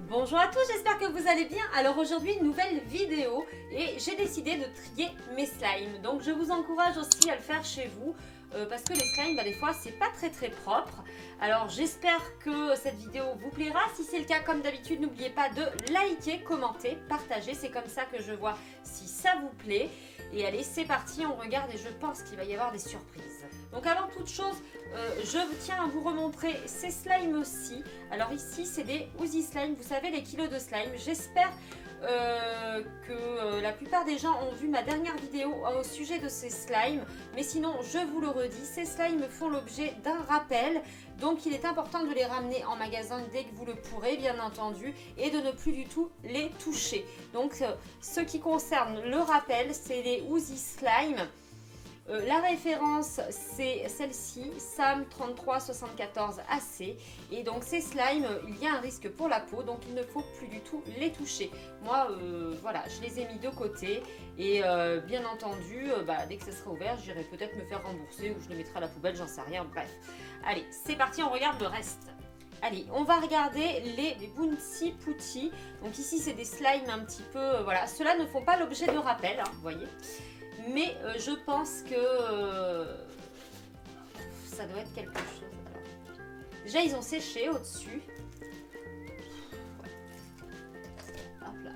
Bonjour à tous, j'espère que vous allez bien. Alors aujourd'hui, une nouvelle vidéo et j'ai décidé de trier mes slimes. Donc je vous encourage aussi à le faire chez vous parce que les slimes, des fois, c'est pas très propre. Alors j'espère que cette vidéo vous plaira. Si c'est le cas, comme d'habitude, n'oubliez pas de liker, commenter, partager. C'est comme ça que je vois si ça vous plaît. Et allez, c'est parti, on regarde et je pense qu'il va y avoir des surprises. Donc avant toute chose, je tiens à vous remontrer ces slimes aussi. Alors ici, c'est des Oozy Slime, vous savez, les kilos de slime. J'espère que la plupart des gens ont vu ma dernière vidéo au sujet de ces slimes. Mais sinon, je vous le redis, ces slimes font l'objet d'un rappel. Donc il est important de les ramener en magasin dès que vous le pourrez, bien entendu, et de ne plus du tout les toucher. Donc ce qui concerne le rappel, c'est les Oozy Slime. La référence, c'est celle-ci, SAM3374AC. Et donc ces slimes, il y a un risque pour la peau, donc il ne faut plus du tout les toucher. Moi, voilà, je les ai mis de côté. Et bien entendu, dès que ça sera ouvert, j'irai peut-être me faire rembourser ou je les mettrai à la poubelle, j'en sais rien. Bref, allez, c'est parti, on regarde le reste. Allez, on va regarder les Bouncy Pooty. Donc ici, c'est des slimes un petit peu... voilà, ceux-là ne font pas l'objet de rappel, hein, vous voyez. Mais je pense que ça doit être quelque chose. Alors, déjà, ils ont séché au-dessus. Ouais.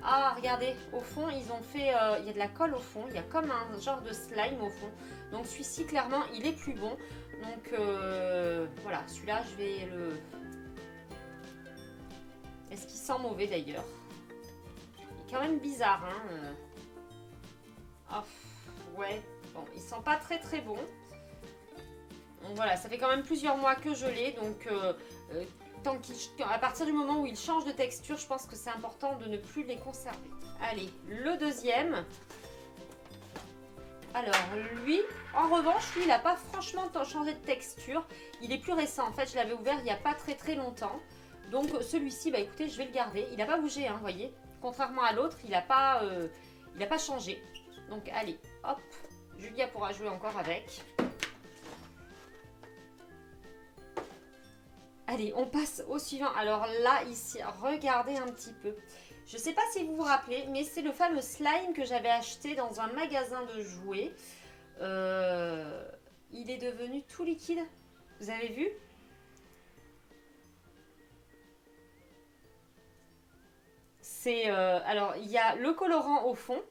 Ah, regardez, au fond, ils ont fait... il y a de la colle au fond. Il y a comme un genre de slime au fond. Donc, celui-ci, clairement, il est plus bon. Donc, voilà, celui-là, je vais le... Est-ce qu'il sent mauvais, d'ailleurs? Il est quand même bizarre, hein. Oh, ouais, bon, il sent pas très bon. Donc voilà, ça fait quand même plusieurs mois que je l'ai, donc à partir du moment où il change de texture, je pense que c'est important de ne plus les conserver. Allez, le deuxième. Alors lui, en revanche, lui, il n'a pas franchement changé de texture. Il est plus récent, en fait, je l'avais ouvert il n'y a pas très longtemps. Donc celui-ci, écoutez, je vais le garder. Il n'a pas bougé, hein, vous voyez. Contrairement à l'autre, il n'a pas changé. Donc allez, hop, Julia pourra jouer encore avec. Allez, on passe au suivant. Alors là, ici, regardez un petit peu. Je ne sais pas si vous vous rappelez, mais c'est le fameux slime que j'avais acheté dans un magasin de jouets. Il est devenu tout liquide. Vous avez vu? C'est alors, il y a le colorant au fond.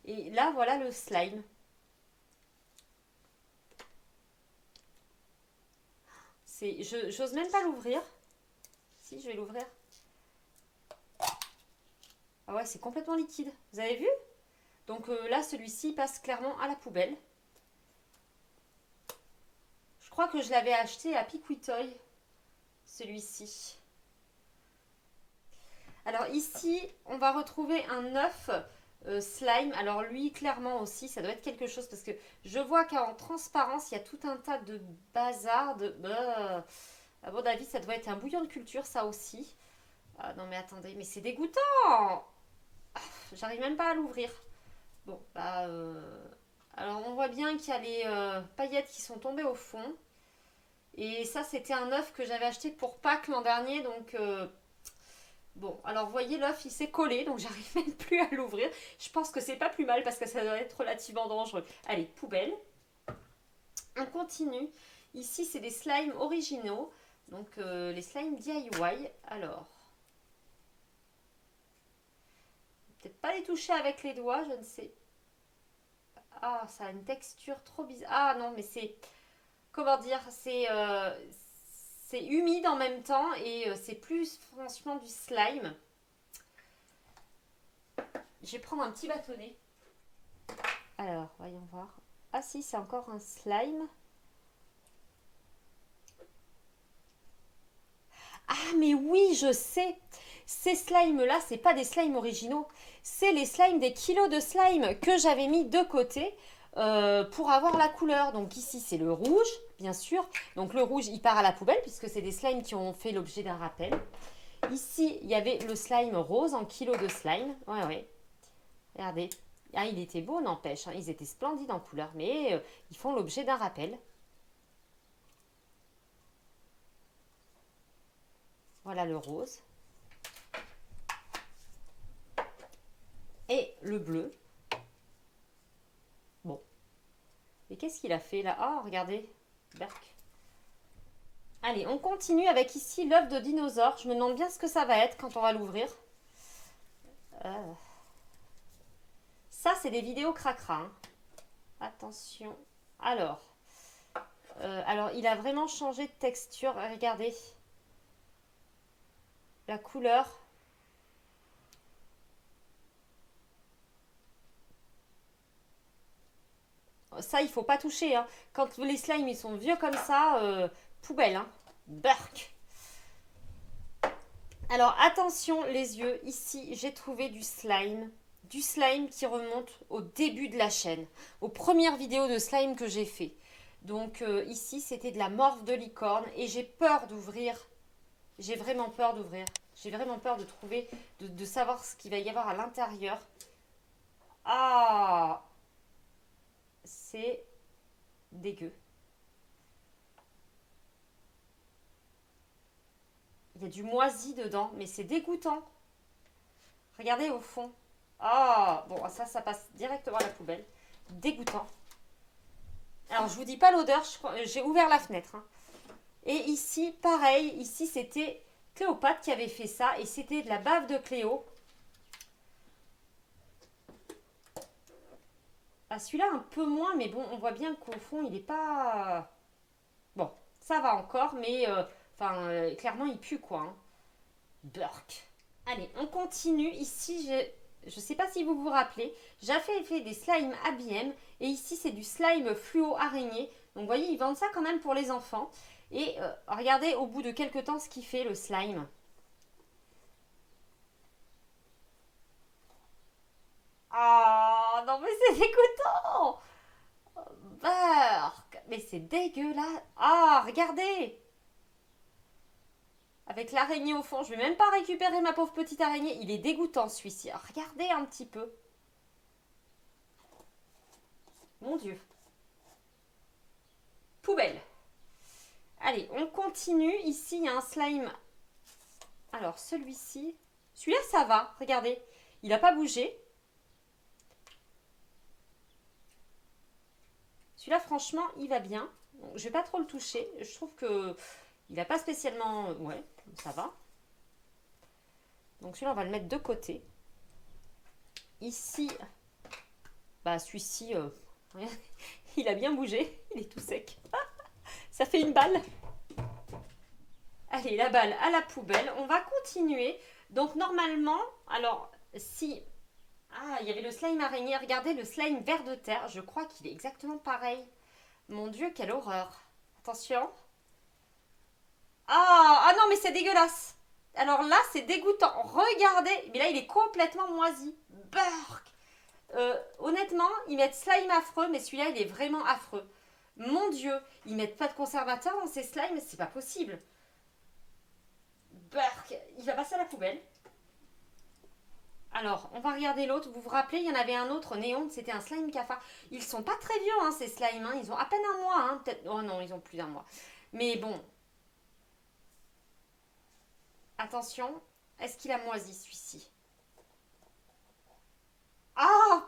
Et là, voilà le slime. J'ose même pas l'ouvrir. Si, je vais l'ouvrir. Ah ouais, c'est complètement liquide. Vous avez vu? Donc là, celui-ci passe clairement à la poubelle. Je crois que je l'avais acheté à Piquitoy, celui-ci. Alors ici, on va retrouver un œuf slime. Alors lui, clairement aussi, ça doit être quelque chose parce que je vois qu'en transparence, il y a tout un tas de bazar. À mon avis, ça doit être un bouillon de culture, ça aussi. Ah, non mais attendez, mais c'est dégoûtant. Ah, j'arrive même pas à l'ouvrir. Bon, alors on voit bien qu'il y a les paillettes qui sont tombées au fond. Et ça, c'était un œuf que j'avais acheté pour Pâques l'an dernier. Donc, bon, alors vous voyez, l'œuf, il s'est collé. Donc, j'arrive même plus à l'ouvrir. Je pense que c'est pas plus mal parce que ça doit être relativement dangereux. Allez, poubelle. On continue. Ici, c'est des slimes originaux. Donc, les slimes DIY. Alors, peut-être pas les toucher avec les doigts, je ne sais. Ah, ça a une texture trop bizarre. Ah non, mais c'est... Comment dire, c'est humide en même temps et c'est plus franchement du slime. Je vais prendre un petit bâtonnet. Alors, voyons voir. Ah si, c'est encore un slime. Ah mais oui, je sais. Ces slimes-là, c'est pas des slimes originaux. C'est les slimes des kilos de slime que j'avais mis de côté pour avoir la couleur. Donc ici, c'est le rouge, bien sûr. Donc le rouge, il part à la poubelle puisque c'est des slimes qui ont fait l'objet d'un rappel. Ici, il y avait le slime rose en kilos de slime. Ouais. Regardez. Ah, il était beau, n'empêche. Hein. Ils étaient splendides en couleur, mais ils font l'objet d'un rappel. Voilà le rose. Et le bleu. Bon. Et qu'est-ce qu'il a fait là? Oh, regardez. Berk. Allez, on continue avec ici l'œuf de dinosaure. Je me demande bien ce que ça va être quand on va l'ouvrir. Ça, c'est des vidéos cracra. Hein. Attention. Alors, il a vraiment changé de texture. Regardez. La couleur. Ça, il faut pas toucher. Hein. Quand les slimes ils sont vieux comme ça, poubelle. Hein. Burk. Alors, attention les yeux. Ici, j'ai trouvé du slime. Du slime qui remonte au début de la chaîne. Aux premières vidéos de slime que j'ai fait. Donc, ici, c'était de la morphe de licorne. Et j'ai peur d'ouvrir. J'ai vraiment peur d'ouvrir. J'ai vraiment peur de trouver, de savoir ce qu'il va y avoir à l'intérieur. Ah, c'est dégueu. Il y a du moisi dedans, mais c'est dégoûtant. Regardez au fond. Ah, bon, ça passe directement à la poubelle. Dégoûtant. Alors, je vous dis pas l'odeur, j'ai ouvert la fenêtre. Hein. Et ici, pareil, ici c'était Cléopâtre qui avait fait ça, et c'était de la bave de Cléo. Ah, celui-là un peu moins, mais bon, on voit bien qu'au fond, il n'est pas... Bon, ça va encore, mais clairement, il pue, quoi. Hein. Burk. Allez, on continue. Ici, je ne sais pas si vous vous rappelez, j'avais fait des slimes ABM, et ici, c'est du slime fluo araignée. Donc, vous voyez, ils vendent ça quand même pour les enfants. Et regardez, au bout de quelques temps, ce qu'il fait, le slime. Ah, non, mais c'est dégoûtant! Burk! Mais c'est dégueulasse! Ah, regardez! Avec l'araignée au fond, je vais même pas récupérer ma pauvre petite araignée. Il est dégoûtant celui-ci. Regardez un petit peu. Mon Dieu. Poubelle. Allez, on continue. Ici, il y a un slime. Alors, celui-ci. Celui-là, ça va. Regardez. Il n'a pas bougé. Celui-là, franchement, il va bien. Donc, je vais pas trop le toucher. Je trouve que il n'a pas spécialement... Ouais, ça va. Donc, celui-là, on va le mettre de côté. Ici, bah, celui-ci, il a bien bougé. Il est tout sec. Ça fait une balle. Allez, la balle à la poubelle. On va continuer. Donc, normalement, alors, si... Ah, il y avait le slime araignée. Regardez, le slime ver de terre. Je crois qu'il est exactement pareil. Mon Dieu, quelle horreur. Attention. Ah non, mais c'est dégueulasse. Alors là, c'est dégoûtant. Regardez. Mais là, il est complètement moisi. Burk. Honnêtement, ils mettent slime affreux, mais celui-là, il est vraiment affreux. Mon Dieu, ils mettent pas de conservateur dans ces slimes, c'est pas possible. Burk, il va passer à la poubelle. Alors, on va regarder l'autre. Vous vous rappelez, il y en avait un autre, néon, c'était un slime cafard. Ils sont pas très vieux, hein, ces slimes. Hein. Ils ont à peine un mois. Hein, peut-être... Oh non, ils ont plus d'un mois. Mais bon. Attention. Est-ce qu'il a moisi, celui-ci? Ah!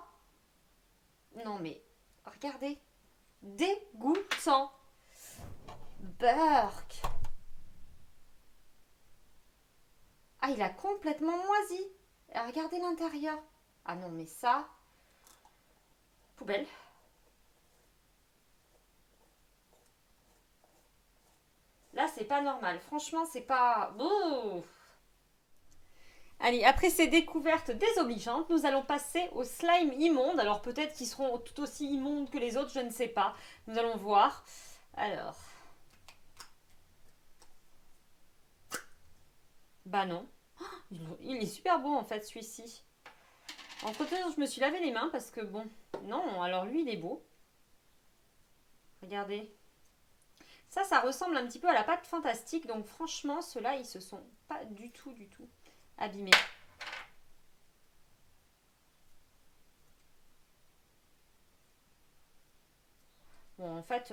Non, mais... Regardez. Dégoûtant. Burk. Ah, il a complètement moisi. Regardez l'intérieur. Ah non, mais ça... Poubelle. Là, c'est pas normal. Franchement, c'est pas... Ouh. Allez, après ces découvertes désobligeantes, nous allons passer aux slimes immondes. Alors peut-être qu'ils seront tout aussi immondes que les autres, je ne sais pas. Nous allons voir. Alors... Bah non. Il est super beau en fait celui-ci. Entre-temps, je me suis lavé les mains parce que bon... Non, alors lui, il est beau. Regardez. Ça ressemble un petit peu à la pâte fantastique. Donc franchement, ceux-là, ils se sont pas du tout abîmés. Bon, en fait...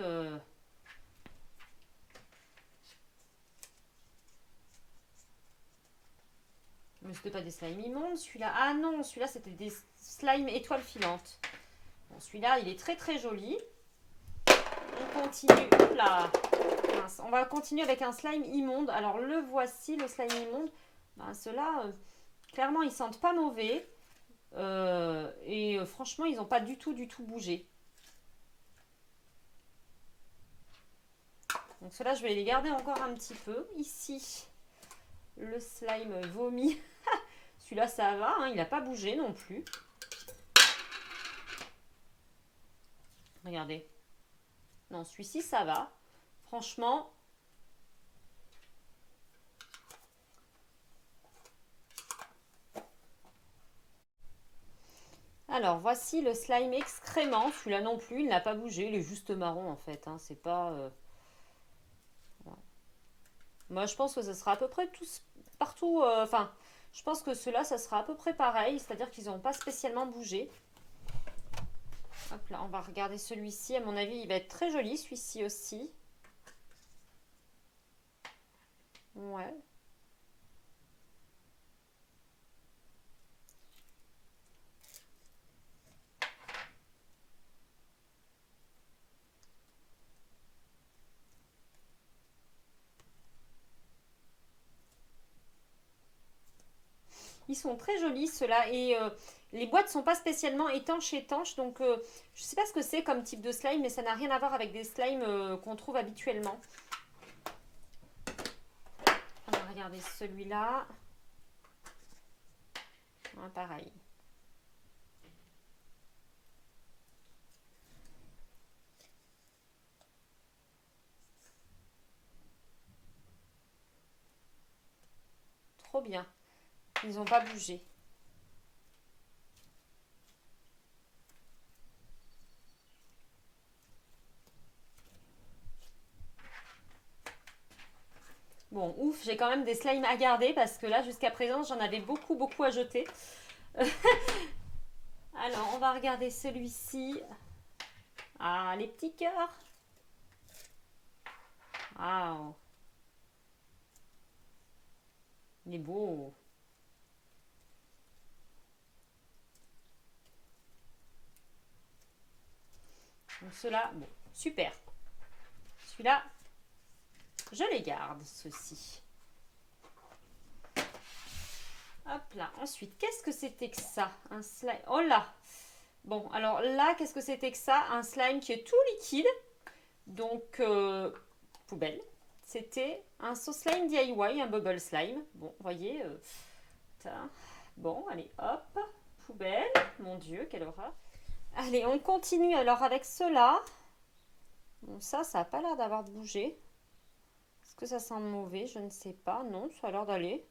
Mais c'était pas des slimes immondes, celui-là. Ah non, celui-là, c'était des slimes étoiles filantes. Bon, celui-là, il est très très joli. On continue. Là. Mince. On va continuer avec un slime immonde. Alors, le voici, le slime immonde. Ben, ceux-là, clairement, ils sentent pas mauvais. Franchement, ils n'ont pas du tout bougé. Donc, ceux-là, je vais les garder encore un petit peu. Ici, le slime vomi. Celui-là, ça va, hein, il n'a pas bougé non plus. Regardez. Non, celui-ci, ça va. Franchement. Alors, voici le slime excrément. Celui-là non plus, il n'a pas bougé. Il est juste marron, en fait. Hein. C'est pas... Voilà. Moi, je pense que ça sera à peu près tous... Partout... Enfin, je pense que ceux-là, ça sera à peu près pareil. C'est-à-dire qu'ils n'ont pas spécialement bougé. Hop là, on va regarder celui-ci. À mon avis, il va être très joli, celui-ci aussi. Ouais. Ils sont très jolis, ceux-là. Et les boîtes sont pas spécialement étanches. Donc, je sais pas ce que c'est comme type de slime, mais ça n'a rien à voir avec des slimes qu'on trouve habituellement. On va regarder celui-là. Ouais, pareil. Trop bien. Ils n'ont pas bougé. Bon, ouf, j'ai quand même des slimes à garder parce que là, jusqu'à présent, j'en avais beaucoup à jeter. Alors, on va regarder celui-ci. Ah, les petits cœurs. Waouh. Il est beau. Donc ceux-là, bon, super. Celui-là, je les garde, ceux-ci. Hop là. Ensuite, qu'est-ce que c'était que ça? Un slime. Oh là! Bon, alors là, qu'est-ce que c'était que ça? Un slime qui est tout liquide. Donc, poubelle. C'était un sauce slime DIY, un bubble slime. Bon, vous voyez. Bon, allez, hop. Poubelle. Mon Dieu, quelle horreur. Allez, on continue alors avec ceux-là. Bon, ça n'a pas l'air d'avoir bougé. Est-ce que ça sent mauvais? Je ne sais pas. Non, ça a l'air d'aller.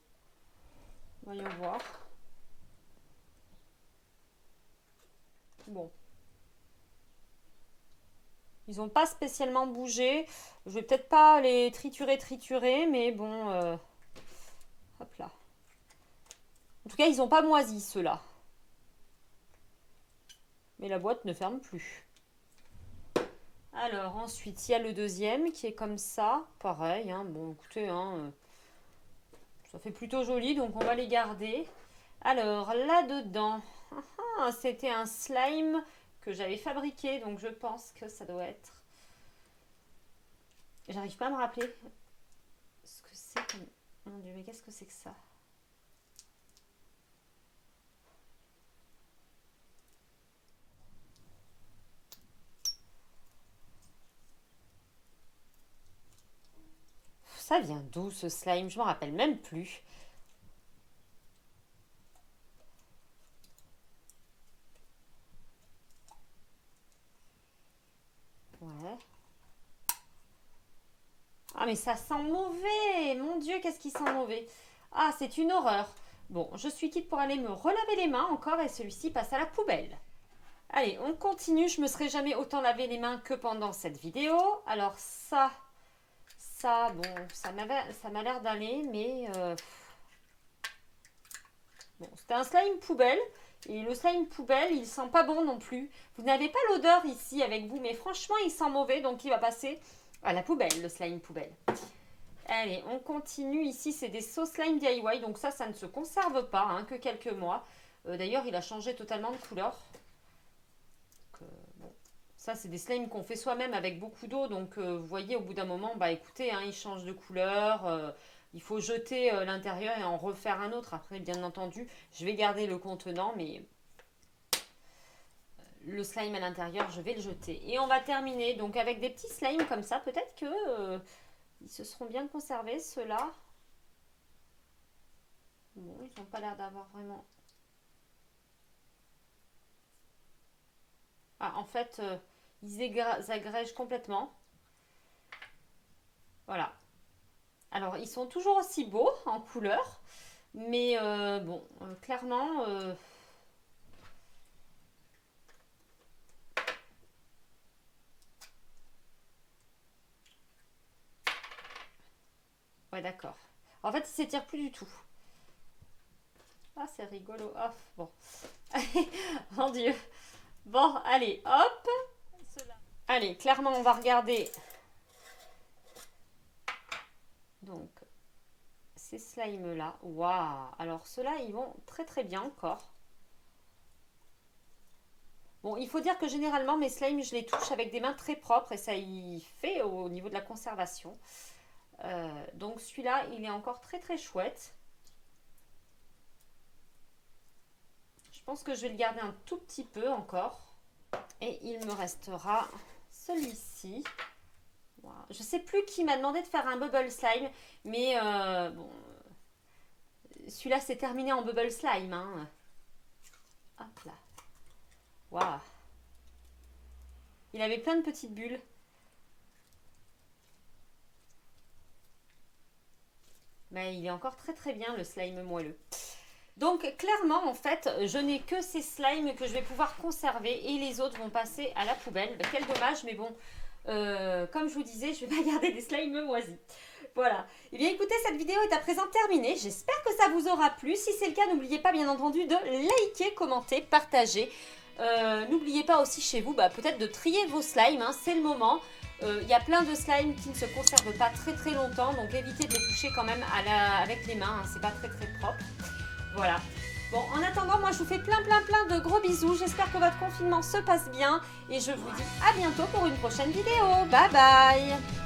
Voyons voir. Bon. Ils n'ont pas spécialement bougé. Je vais peut-être pas les triturer, mais bon. Hop là. En tout cas, ils n'ont pas moisi, ceux-là. Mais la boîte ne ferme plus. Alors, ensuite, il y a le deuxième qui est comme ça. Pareil, hein. Bon, écoutez, hein, ça fait plutôt joli, donc on va les garder. Alors, là-dedans, c'était un slime que j'avais fabriqué, donc je pense que ça doit être... J'arrive pas à me rappeler ce que c'est comme... Mon Dieu, mais qu'est-ce que c'est que ça? Ça vient d'où ce slime? Je m'en rappelle même plus. Ouais. Ah, mais ça sent mauvais! Mon Dieu, qu'est-ce qui sent mauvais? Ah, c'est une horreur. Bon, je suis quitte pour aller me relaver les mains encore et celui-ci passe à la poubelle. Allez, on continue. Je me serais jamais autant lavé les mains que pendant cette vidéo. Alors ça, bon, ça m'a l'air d'aller, mais... Bon, c'était un slime poubelle. Et le slime poubelle, il sent pas bon non plus. Vous n'avez pas l'odeur ici avec vous, mais franchement, il sent mauvais. Donc, il va passer à la poubelle, le slime poubelle. Allez, on continue. Ici, c'est des sauces slime DIY. Donc ça ne se conserve pas, hein, que quelques mois. D'ailleurs, il a changé totalement de couleur. Donc, bon. Ça, c'est des slimes qu'on fait soi-même avec beaucoup d'eau. Donc, vous voyez, au bout d'un moment, bah écoutez, hein, il change de couleur. Il faut jeter l'intérieur et en refaire un autre. Après, bien entendu, je vais garder le contenant, mais le slime à l'intérieur, je vais le jeter. Et on va terminer donc avec des petits slimes comme ça. Peut-être que ils se seront bien conservés, ceux-là. Bon, ils n'ont pas l'air d'avoir vraiment... Ah, en fait, ils agrègent complètement. Voilà. Alors, ils sont toujours aussi beaux en couleur. Mais bon, clairement... ouais, d'accord. En fait, ils s'étirent plus du tout. Ah, c'est rigolo. Oh, bon. Mon Dieu. Bon, allez, hop. Allez, clairement, on va regarder. Donc, ces slimes-là. Waouh. Alors, ceux-là, ils vont très très bien encore. Bon, il faut dire que généralement, mes slimes, je les touche avec des mains très propres et ça y fait au niveau de la conservation. Donc, celui-là, il est encore très très chouette. Je pense que je vais le garder un tout petit peu encore. Et il me restera celui-ci. Je ne sais plus qui m'a demandé de faire un bubble slime. Mais bon, celui-là, c'est terminé en bubble slime. Hein. Hop là. Waouh. Il avait plein de petites bulles. Mais il est encore très très bien le slime moelleux. Donc clairement en fait je n'ai que ces slimes que je vais pouvoir conserver et les autres vont passer à la poubelle. Ben, quel dommage, mais bon comme je vous disais, je vais pas garder des slimes moisis. Voilà. Et bien écoutez, cette vidéo est à présent terminée. J'espère que ça vous aura plu. Si c'est le cas, n'oubliez pas bien entendu de liker, commenter, partager. N'oubliez pas aussi chez vous peut-être de trier vos slimes, hein, c'est le moment. Il y a plein de slimes qui ne se conservent pas très très longtemps, donc évitez de les toucher quand même avec les mains, hein, c'est pas très très propre. Voilà. Bon, en attendant, moi je vous fais plein de gros bisous. J'espère que votre confinement se passe bien et je vous dis à bientôt pour une prochaine vidéo. Bye bye!